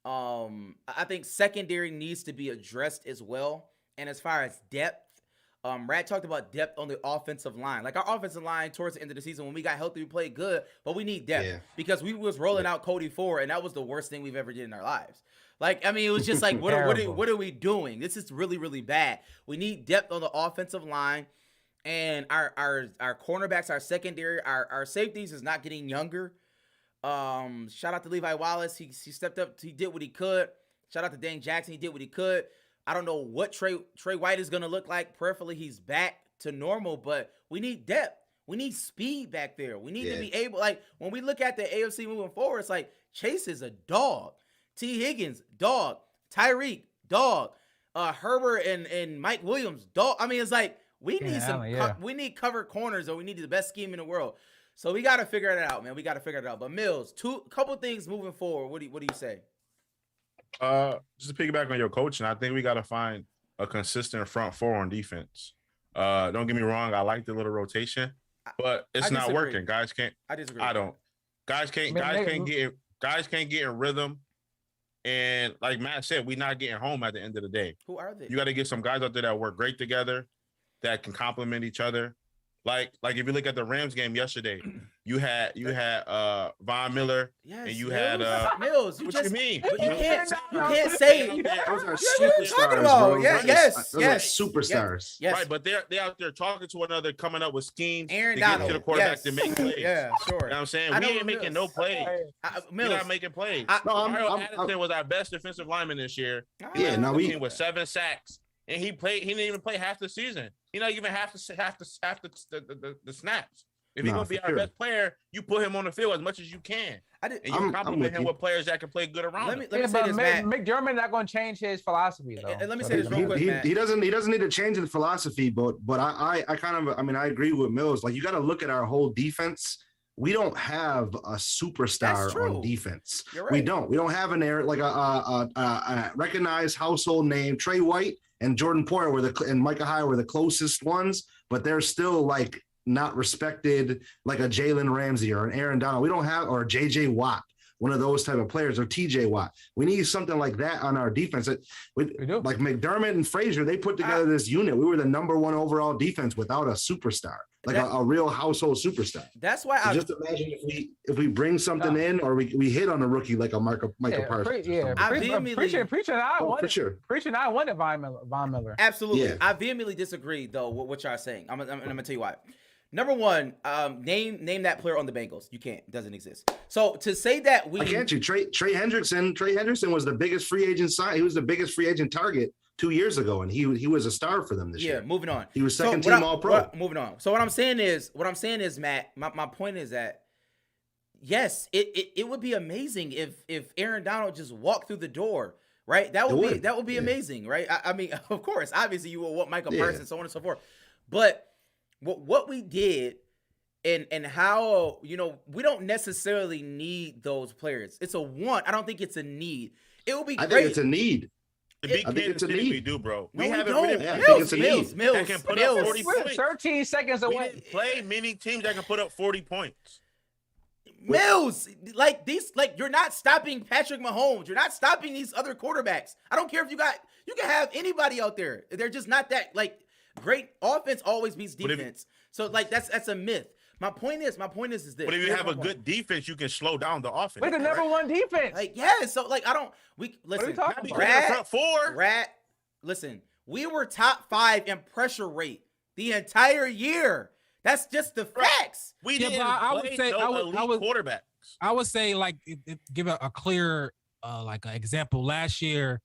I think secondary needs to be addressed as well. And as far as depth, Rad talked about depth on the offensive line. Like our offensive line towards the end of the season, when we got healthy, we played good, but we need depth because we was rolling out Cody Ford, and that was the worst thing we've ever did in our lives. Like, I mean, it was just like, what are we doing? This is really, really bad. We need depth on the offensive line, and our cornerbacks, our secondary, our safeties is not getting younger. Shout out to Levi Wallace. He stepped up. He did what he could. Shout out to Dane Jackson. He did what he could. I don't know what Trey White is going to look like. Prayerfully, he's back to normal, but we need depth. We need speed back there. We need to be able, like, when we look at the AFC moving forward, it's like Chase is a dog. T. Higgins, dog. Tyreek, dog. Herbert and Mike Williams, dog. I mean, it's like we need we need covered corners, or we need the best scheme in the world. So we got to figure it out, man. We got to figure it out. But Mills, couple things moving forward. What do you say? Just to piggyback on your coaching, I think we got to find a consistent front four on defense. Don't get me wrong, I like the little rotation, but it's not working. Guys can't. I disagree. I don't. Guys can't get in rhythm. And like Matt said, we're not getting home at the end of the day. Who are they? You got to get some guys out there that work great together, that can complement each other. Like if you look at the Rams game yesterday, you had Von Miller, and you had Mills. What you mean? You can't say those are superstars, bro. Yes. Superstars. Yes. Right, but they're out there talking to one another, coming up with schemes Aaron to get Donald. to the quarterback to make plays. Yeah, sure. You know what I'm saying? We ain't making no plays. We're not making plays. Mario Addison was our best defensive lineman this year. We with 7 sacks. And he didn't even play half the season. He not even half the snaps. If he's gonna be our best player, you put him on the field as much as you can. And you compliment him with players that can play good around him. Let me say this, Matt. McDermott not going to change his philosophy though. And let me say this real quick, Matt. He doesn't need to change the philosophy, but I I agree with Mills. Like you got to look at our whole defense. We don't have a superstar on defense. You're right. We don't have a recognized household name. Trey White and Jordan Poyer and Micah Hyde were the closest ones, but they're still like not respected like a Jalen Ramsey or an Aaron Donald. We don't have, or JJ Watt, one of those type of players, or TJ Watt. We need something like that on our defense. We do. Like McDermott and Frazier, they put together this unit. We were the #1 overall defense without a superstar, like a real household superstar. That's why just imagine if we bring something in, or we hit on a rookie like a Michael Parsons. Preacher and I wanted Von Miller. Absolutely. Yeah. I vehemently disagree though with what y'all saying. I'm gonna tell you why. #1, name that player on the Bengals. You can't. It doesn't exist. So to say that why can't you? Trey Hendrickson was the biggest free agent sign. He was the biggest free agent target 2 years ago, and he was a star for them this year. Yeah, moving on. He was second team All-Pro. Moving on. So what I'm saying is, Matt, my point is that yes, it would be amazing if Aaron Donald just walked through the door, right? That would be amazing, right? I mean, of course, obviously you will want Michael Parsons, so on and so forth. But what we did and how, we don't necessarily need those players. It's a want. I don't think it's a need. It will be great. I think it's a need. I think it's a need. We do, bro. We haven't Mills that can put up 40 points. 13 seconds away. We didn't play many teams that can put up 40 points. Mills, you're not stopping Patrick Mahomes. You're not stopping these other quarterbacks. I don't care if you can have anybody out there. They're just not that great. Offense always beats defense. So that's a myth. My point is this. But if you have a good defense, you can slow down the offense. We're the #1 defense. So listen. What are we talking about? Front four. Listen, we were top 5 in pressure rate the entire year. That's just the facts. We didn't play elite quarterbacks. I would say give a clear an example. Last year,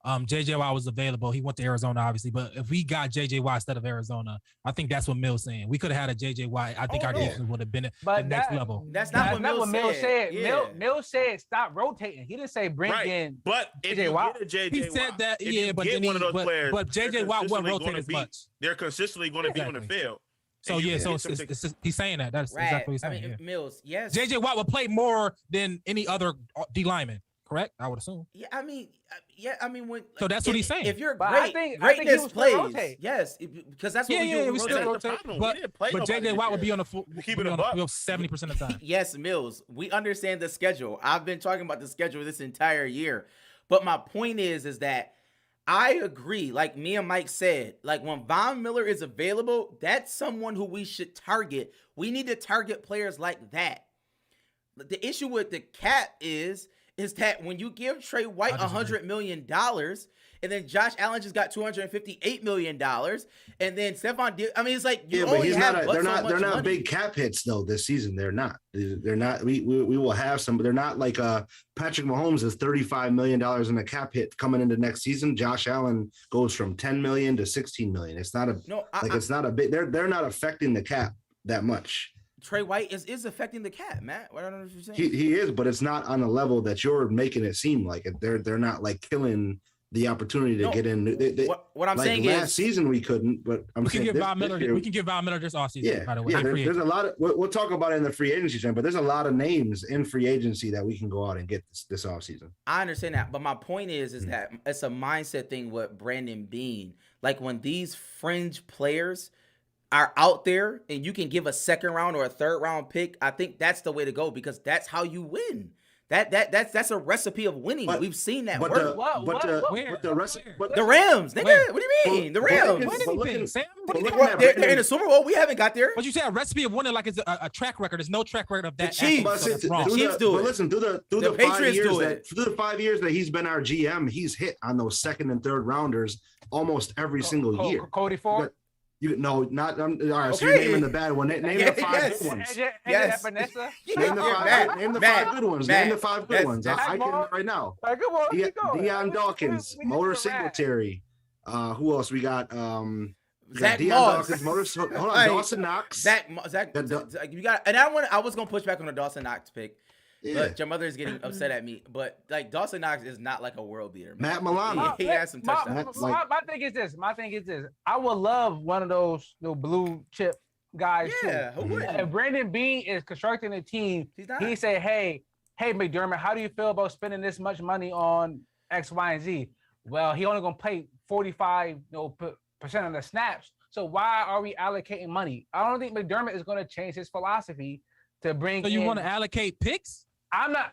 JJ Watt was available. He went to Arizona, obviously. But if we got JJ Watt instead of Arizona, I think that's what Mill's saying. We could have had a JJ Watt. I think our defense would have been at the next level. That's not what Mill said. Yeah. Mill said stop rotating. He didn't say bring in. But if JJ Watt, get a JJ he Watt, said that. if Yeah, you but get then one of those players, but JJ Watt wasn't rotating as much. They're consistently going to be on the field. So yeah, so he's saying that. That's exactly what he's saying. I mean, Mills, yes. JJ Watt would play more than any other D lineman. Correct? I would assume. Yeah, I mean, when. So that's what he's saying. If you're But great, I think greatness plays. rotate. Yes, because that's what we do. We still rotate. But JJ Watt would be on the field 70% of the time. Yes, Mills. We understand the schedule. I've been talking about the schedule this entire year. But my point is that I agree. Like me and Mike said, like when Von Miller is available, that's someone who we should target. We need to target players like that. The issue with the cap is that when you give Trey White $100 million, and then Josh Allen just got $258 million, and then Stephon Diggs, I mean, it's like you only have they're not money. big cap hits though this season. They're not. We will have some, but they're not like Patrick Mahomes is $35 million in the cap hit coming into next season. Josh Allen goes from $10 million to $16 million. It's not it's not a big. They're not affecting the cap that much. Trey White is affecting the cap, Matt. I don't know what you're saying. He is, but it's not on the level that you're making it seem like it. They're not like killing the opportunity to get in. What I'm like saying last is season we couldn't, but we can give Von Miller this offseason. Yeah, by the way. yeah. There's a lot of we'll talk about it in the free agency time, but there's a lot of names in free agency that we can go out and get this offseason. I understand that, but my point is that it's a mindset thing with Brandon Beane. Like when these fringe players are out there and you can give a second round or a third round pick, I think that's the way to go because that's how you win. That's a recipe of winning. We've seen that work. The Rams, nigga. What do you mean? The Rams. They're in the Super Bowl. We haven't got there. But you said a recipe of winning like it's a track record. There's no track record of that. The Chiefs. The Chiefs do it. But listen, through the Patriots 5 years that he's been our GM, he's hit on those second and third rounders almost every single year. Cody Ford. All right. So you're naming the bad one. Name the five good ones. Yes. Name the five good ones. Name the five good ones. I can right now. Deion Dawkins, Motor Singletary. Who else we got? Zach Moss. Hold on, Dawson Knox. Zach, you got. And I was gonna push back on the Dawson Knox pick. Yeah. But your mother is getting upset at me. But like Dawson Knox is not like a world beater. Matt Milano. He has some touchdowns. My thing is this. I would love one of those blue chip guys too. Who wouldn't? If Brandon Beane is constructing a team, he say, hey McDermott, how do you feel about spending this much money on X, Y, and Z? Well, he only gonna play 45% of the snaps. So why are we allocating money? I don't think McDermott is gonna change his philosophy to bring. So you want to allocate picks? I'm not.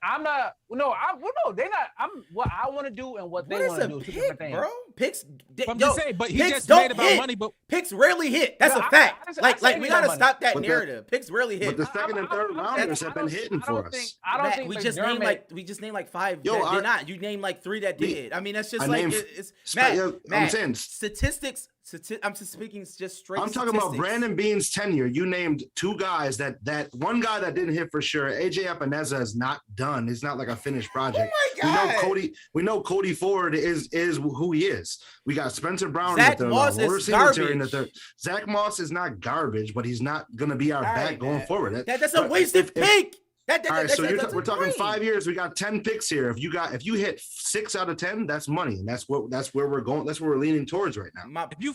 No, they're not. What I want to do and what they want to do. Pick, bro. Picks. I'm just saying, but he just made about money. But picks rarely hit. That's a fact. Like we gotta stop that narrative. Picks rarely hit. But the second and third rounders have been hitting for us. I don't think we just named like five that did not. You named like three that did. I mean, that's just it's Matt. I'm saying statistics. I'm just speaking just straight. I'm talking about Brandon Beane's tenure. You named two guys that one guy that didn't hit for sure. AJ Epineza is not done. He's not like a finished project. Oh my God. We know Cody Ford is who he is. We got Spencer Brown Zach in the Moss third. is garbage. In the third. Zach Moss is not garbage, but he's not going to be our back going forward. That's a wasted pick. All right, so we're talking 5 years. We got 10 picks here. If you hit 6 out of 10, that's money, and that's where we're going. That's where we're leaning towards right now. If you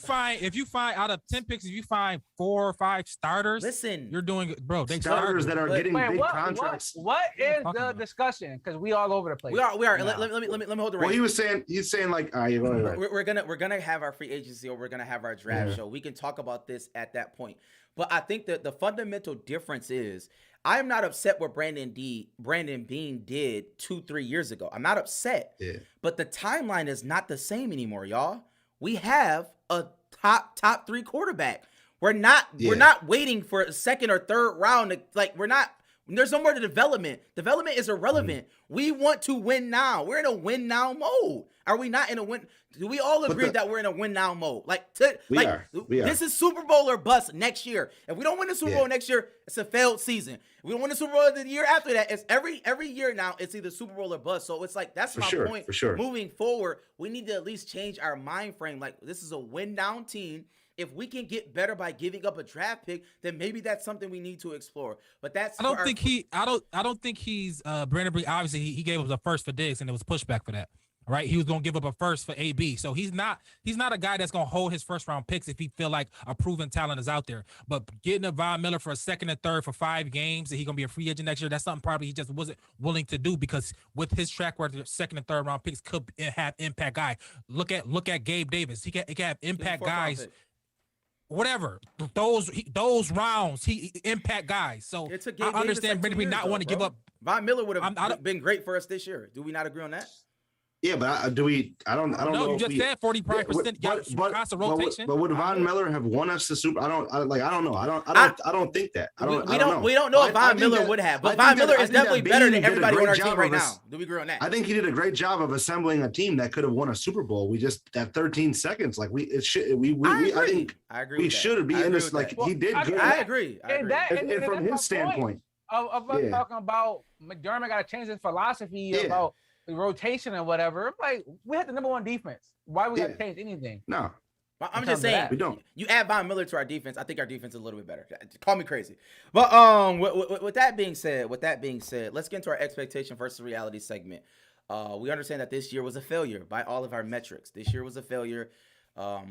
find out of 10 picks, if you find 4 or 5 starters, listen, you're doing bro. They starters that are getting big contracts. What is the discussion? Because we all over the place. We are. Yeah. Let me hold the right. Well, he's saying like, all right, we're gonna have our free agency or we're gonna have our draft show. We can talk about this at that point. But I think that the fundamental difference is I'm not upset what Brandon Beane did 2-3 years ago. I'm not upset. Yeah. But the timeline is not the same anymore, y'all. We have a top 3 quarterback. We're not waiting for a second or third round. We're not There's no more to development. Development is irrelevant. We want to win now. We're in a win now mode. Are we not in a win? Do we all agree that we're in a win now mode? We are. This is Super Bowl or bust next year. If we don't win the Super Bowl next year, it's a failed season. If we don't win the Super Bowl the year after that, it's every year now, it's either Super Bowl or bust. So it's like, that's my point. For sure. Moving forward, we need to at least change our mind frame. Like, this is a win down team. If we can get better by giving up a draft pick, then maybe that's something we need to explore. But that's I don't think he's Brandon Bree. Obviously, he gave up the first for Diggs, and there was pushback for that. Right, he was gonna give up a first for AB, so he's not a guy that's gonna hold his first round picks if he feel like a proven talent is out there. But getting a Von Miller for a second and third for 5 games, and he's gonna be a free agent next year, that's something probably he just wasn't willing to do, because with his track record, second and third round picks could have impact guy. Look at Gabe Davis. He can have impact guys. Whatever those rounds, he impact guys. So I understand Brandon Bree not want to give up. Von Miller would have been great for us this year. Do we not agree on that? Yeah, but do we? I don't know. You just said 45%. Constant rotation. But would Von Miller have won us the Super? I don't know. I don't think that. We don't know if Von Miller would have. But Von Miller is definitely better than everybody on our team right now. Do we agree on that? I think he did a great job of assembling a team that could have won a Super Bowl. We just at 13 seconds, I think we should be in this. Like, he did good. I agree. And from his standpoint of us talking about McDermott got to change his philosophy about rotation and whatever. Like, we had the number 1 defense. Why we got to change anything? No. I'm just saying, we don't. You add Von Miller to our defense, I think our defense is a little bit better. Call me crazy. But with that being said, let's get into our expectation versus reality segment. We understand that this year was a failure by all of our metrics. This year was a failure.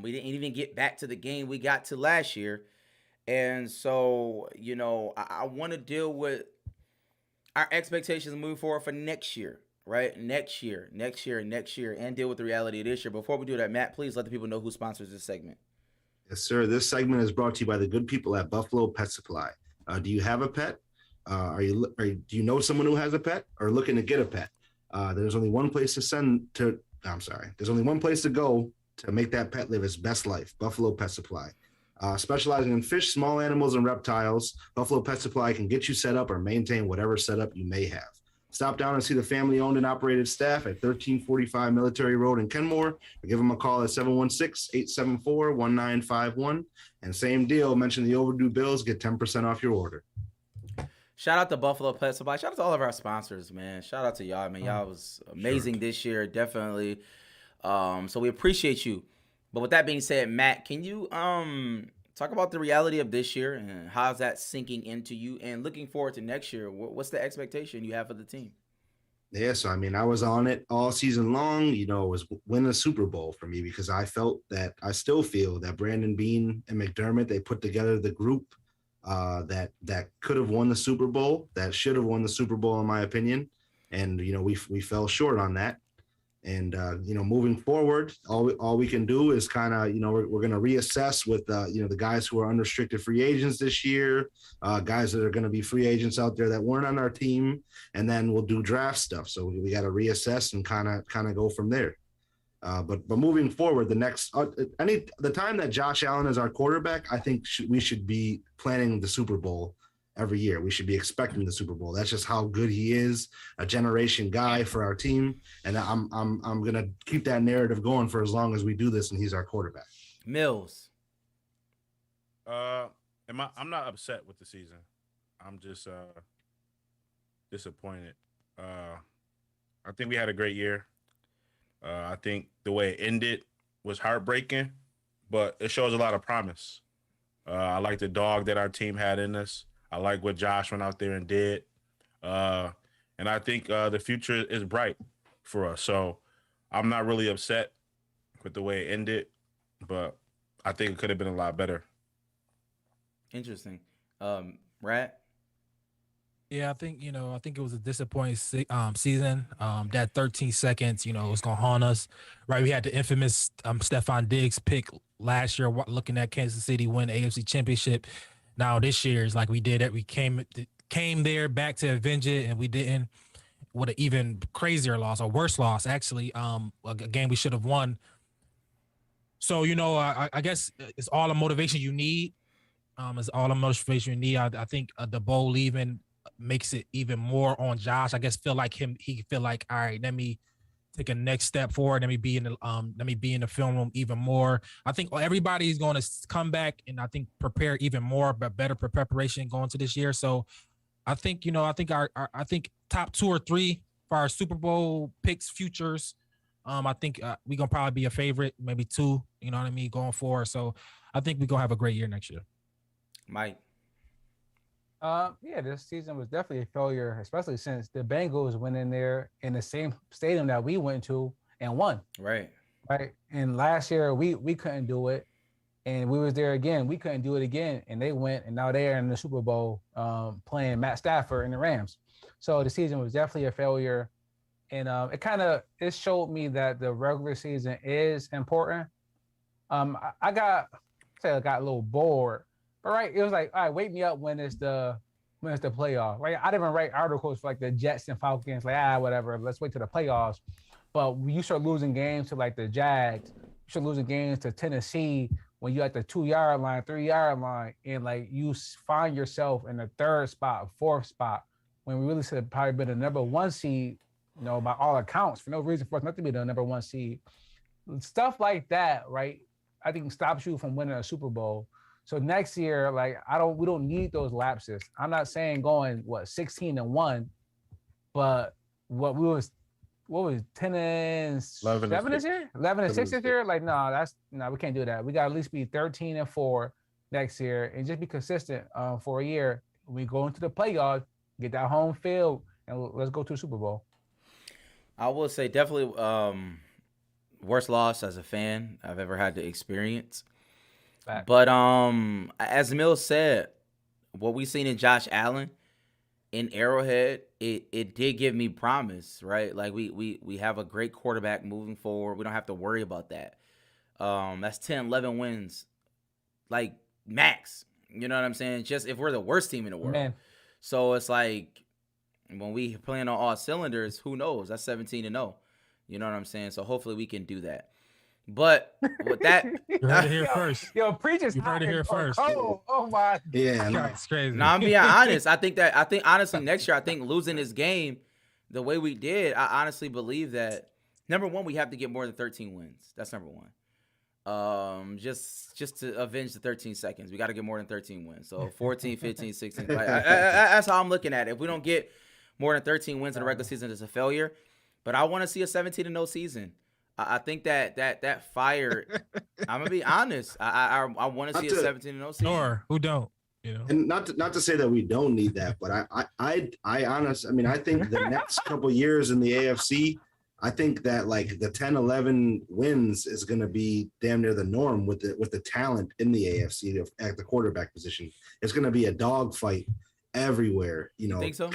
We didn't even get back to the game we got to last year. And so, I want to deal with our expectations moving forward for next year. Right? Next year, and deal with the reality of this year. Before we do that, Matt, please let the people know who sponsors this segment. Yes, sir. This segment is brought to you by the good people at Buffalo Pet Supply. Do you have a pet? Do you know someone who has a pet or looking to get a pet? There's only one place There's only one place to go to make that pet live its best life. Buffalo Pet Supply. Specializing in fish, small animals, and reptiles, Buffalo Pet Supply can get you set up or maintain whatever setup you may have. Stop down and see the family-owned and operated staff at 1345 Military Road in Kenmore, or give them a call at 716-874-1951. And same deal, mention the Overdue Bills, get 10% off your order. Shout out to Buffalo Pet Supply. Shout out to all of our sponsors, man. Shout out to y'all, man. Y'all was amazing this year, definitely. So we appreciate you. But with that being said, Matt, can you talk about the reality of this year and how's that sinking into you, and looking forward to next year? What's the expectation you have for the team? Yeah, so I was on it all season long. It was win a Super Bowl for me, because I still feel that Brandon Beane and McDermott, they put together the group that could have won the Super Bowl, that should have won the Super Bowl in my opinion. And we fell short on that. And, moving forward, all we can do is kind of, we're going to reassess with, the guys who are unrestricted free agents this year, guys that are going to be free agents out there that weren't on our team, and then we'll do draft stuff. So we got to reassess and kind of go from there. But moving forward, the time that Josh Allen is our quarterback, I think we should be planning the Super Bowl every year. We should be expecting the Super Bowl. That's just how good he is, a generation guy for our team. And I'm going to keep that narrative going for as long as we do this and he's our quarterback. Mills. I'm not upset with the season. I'm just disappointed. I think we had a great year. I think the way it ended was heartbreaking, but it shows a lot of promise. I like the dog that our team had in us. I like what Josh went out there and did. And I think the future is bright for us. So I'm not really upset with the way it ended, but I think it could have been a lot better. Interesting. Rat? Yeah, I think it was a disappointing season. That 13 seconds, it was going to haunt us. Right, we had the infamous Stephon Diggs pick last year, looking at Kansas City win the AFC Championship. Now this year is like we did it. We came there back to avenge it, and we didn't. What an even crazier loss, or worse loss, actually. A game we should have won. So I guess it's all the motivation you need. It's all the motivation you need. I think Dable leaving makes it even more on Josh. I guess he feel like, all right, let me take a next step forward. Let me be in the film room even more. I think everybody's going to come back and I think prepare even more, but better preparation going to this year. So I think, I think top 2 or 3 for our Super Bowl picks futures. I think we're going to probably be a favorite, maybe 2, you know what I mean, going forward. So I think we're going to have a great year next year. Mike. Yeah, this season was definitely a failure, especially since the Bengals went in there in the same stadium that we went to and won. Right. And last year we couldn't do it, and we was there again. We couldn't do it again, and they went, and now they're in the Super Bowl playing Matt Stafford and the Rams. So the season was definitely a failure, and it showed me that the regular season is important. I got a little bored. All right, it was like, all right, wake me up when it's the playoffs. Like I didn't write articles for like the Jets and Falcons, like whatever. Let's wait till the playoffs. But when you start losing games to like the Jags, you start losing games to Tennessee when you at the 2-yard line, 3-yard line, and like you find yourself in the 3rd spot, 4th spot, when we really should have probably been the number 1 seed, by all accounts, for no reason for us not to be the number 1 seed. Stuff like that, right? I think stops you from winning a Super Bowl. So next year, like we don't need those lapses. I'm not saying going 16-1, but what was 10-7 this year? 11-6 this year? Like no, we can't do that. We got to at least be 13-4 next year and just be consistent for a year. We go into the playoffs, get that home field, and let's go to the Super Bowl. I will say definitely worst loss as a fan I've ever had to experience. But as Mills said, what we seen in Josh Allen in Arrowhead, it did give me promise, right? Like we have a great quarterback moving forward. We don't have to worry about that. That's 10, 11 wins, like max. You know what I'm saying? Just if we're the worst team in the world. Man. So it's like when we playing on all cylinders, who knows? That's 17-0. You know what I'm saying? So hopefully we can do that. But with that, you heard it here first. Yo, preachers, you heard it here first. Oh my. Yeah, it's crazy. Now I'm being honest. I think honestly next year, I think losing this game the way we did, I honestly believe that number 1, we have to get more than 13 wins. That's number 1. Just to avenge the 13 seconds, we got to get more than 13 wins. So 14, 15, 16. That's how I'm looking at it. If we don't get more than 13 wins in the regular season, it's a failure. But I want to see a 17-0 season. I think that fire. I'm gonna be honest. I want to see a 17-0 season. Or who don't, And not to say that we don't need that, but I think the next couple years in the AFC, I think that like the 10-11 wins is gonna be damn near the norm with the talent in the AFC at the quarterback position. It's gonna be a dogfight everywhere. You think so?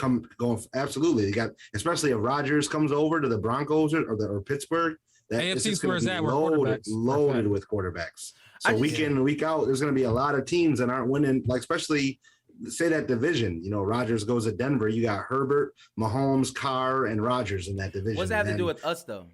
Absolutely. They got, especially if Rodgers comes over to the Broncos or Pittsburgh. That AFC's where it's at. Loaded with quarterbacks. So week in and week out, there's going to be a lot of teams that aren't winning. Like especially, say that division. Rodgers goes to Denver. You got Herbert, Mahomes, Carr, and Rodgers in that division. What's that have to do with us though?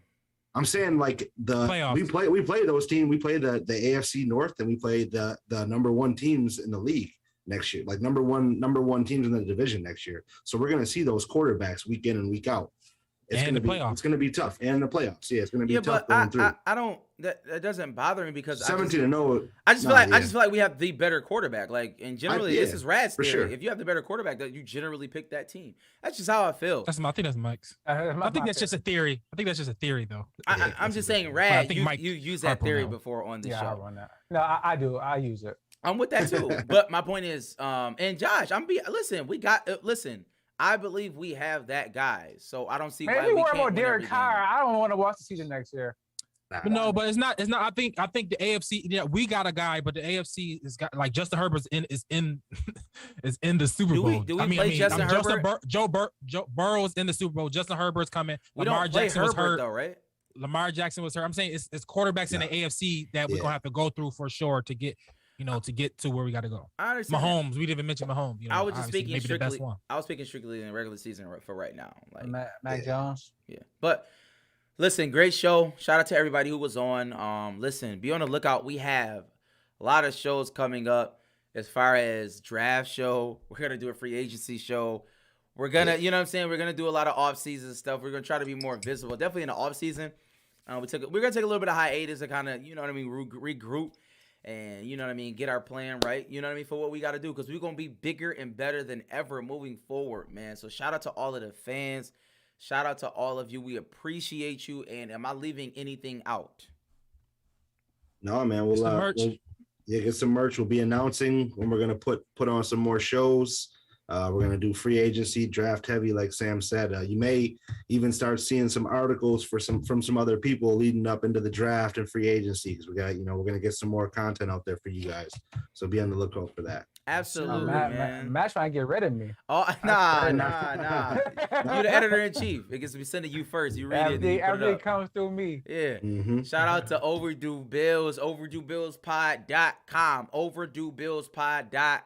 I'm saying like we play those teams. We play the AFC North, and we play the number 1 teams in the league next year. Like number one teams in the division next year. So we're going to see those quarterbacks week in and week out. It's going to be tough, and the playoffs. Yeah, it's going to be tough going through. I don't. That doesn't bother me because 17-0. I just feel like we have the better quarterback. Like, and generally, this is Rad's theory. Sure. If you have the better quarterback, that you generally pick that team. That's just how I feel. I think that's Mike's. I think that's just a theory. I think that's just a theory, though. I'm just saying, Rad. You use that theory before on the show. I run that. No, I do. I use it. I'm with that too. But my point is, and Josh, listen. I believe we have that guy, so I don't see why we can't about Derek Carr. I don't want to watch the season next year. No, but it's not. I think the AFC. Yeah, we got a guy, but the AFC is got like Justin Herbert's is in the Super Bowl. Do we play Justin Herbert? Joe Burrow's in the Super Bowl. Justin Herbert's coming. We Lamar don't play Jackson Herbert was hurt. Though, right? Lamar Jackson was hurt. I'm saying it's quarterbacks in the AFC that we're gonna have to go through for sure to get. To get to where we got to go. I understand. Mahomes, we didn't even mention Mahomes. I was just speaking strictly. I was speaking strictly in the regular season for right now. Like Mac Jones. Yeah, but listen, great show. Shout out to everybody who was on. Listen, be on the lookout. We have a lot of shows coming up as far as draft show. We're gonna do a free agency show. We're gonna, you know what I'm saying? We're gonna do a lot of off-season stuff. We're gonna try to be more visible. Definitely in the off-season. We're gonna take a little bit of hiatus to kind of, you know what I mean, regroup and, you know what I mean, get our plan right. You know what I mean, for what we got to do, because we're gonna be bigger and better than ever moving forward, man. So shout out to all of the fans. Shout out to all of you. We appreciate you. And am I leaving anything out? No, man. We'll get some merch. We'll be announcing when we're gonna put on some more shows. We're going to do free agency, draft heavy, like Sam said. You may even start seeing some articles from some other people leading up into the draft and free agency, because we're going to get some more content out there for you guys. So be on the lookout for that. Absolutely, man. Matt's trying to get rid of me. Oh, nah. You the editor-in-chief. It gets to be sending you first. You read it. Everything comes through me. Yeah. Mm-hmm. Shout out to Overdue Bills, overduebillspod.com, overduebillspod.com.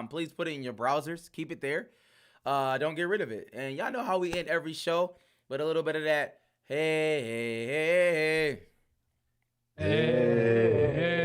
Please put it in your browsers. Keep it there. Don't get rid of it. And y'all know how we end every show, but a little bit of that. Hey, hey, hey, hey. Hey.